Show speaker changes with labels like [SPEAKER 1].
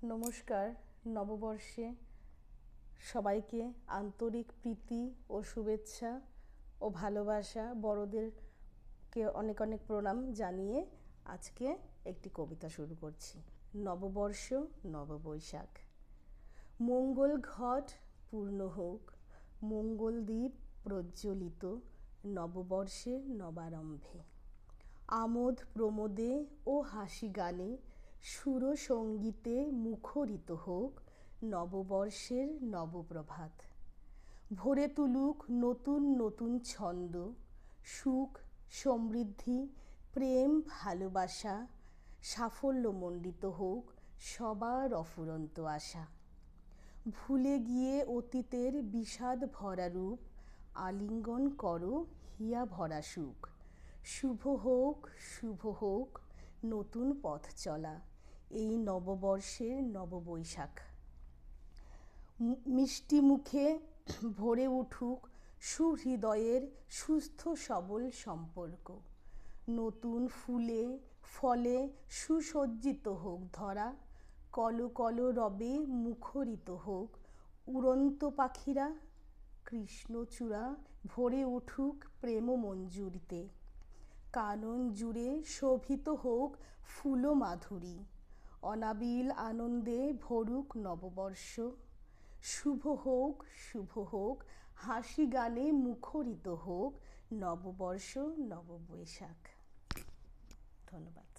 [SPEAKER 1] নমস্কার। নববর্ষে সবাইকে আন্তরিক প্রীতি ও শুভেচ্ছা ও ভালোবাসা, বড়দেরকে অনেক অনেক প্রণাম জানিয়ে আজকে একটি কবিতা শুরু করছি। নববর্ষ নববৈশাখ। মঙ্গল ঘট পূর্ণ হোক, মঙ্গল দ্বীপ প্রজ্জ্বলিত নববর্ষের নবারম্ভে। আমোদ প্রমোদে ও হাসি গানে সুর সঙ্গীতে মুখরিত হোক নববর্ষের নবপ্রভাত। ভরে তুলুক নতুন নতুন ছন্দ, সুখ সমৃদ্ধি প্রেম ভালোবাসা, সাফল্যমণ্ডিত হোক সবার অফুরন্ত আশা। ভুলে গিয়ে অতীতের বিষাদ ভরা রূপ, আলিঙ্গন করো হিয়া ভরা সুখ। শুভ হোক নতুন পথ চলা এই নববর্ষের নববৈশাখ। মিষ্টি মুখে ভরে উঠুক সুহৃদয়ের সুস্থ সবল সম্পর্ক। নতুন ফুলে ফলে সুসজ্জিত হোক ধরা, কল কল রবে মুখরিত হোক উড়ন্ত পাখিরা। কৃষ্ণচূড়া ভরে উঠুক প্রেম মঞ্জুরিতে, কানন জুড়ে শোভিত হোক ফুল মাধুরী। অনাবিল আনন্দে ভরুক নববর্ষ, শুভ হোক হাসি গানে মুখরিত হোক নববর্ষ নববৈশাখ। ধন্যবাদ।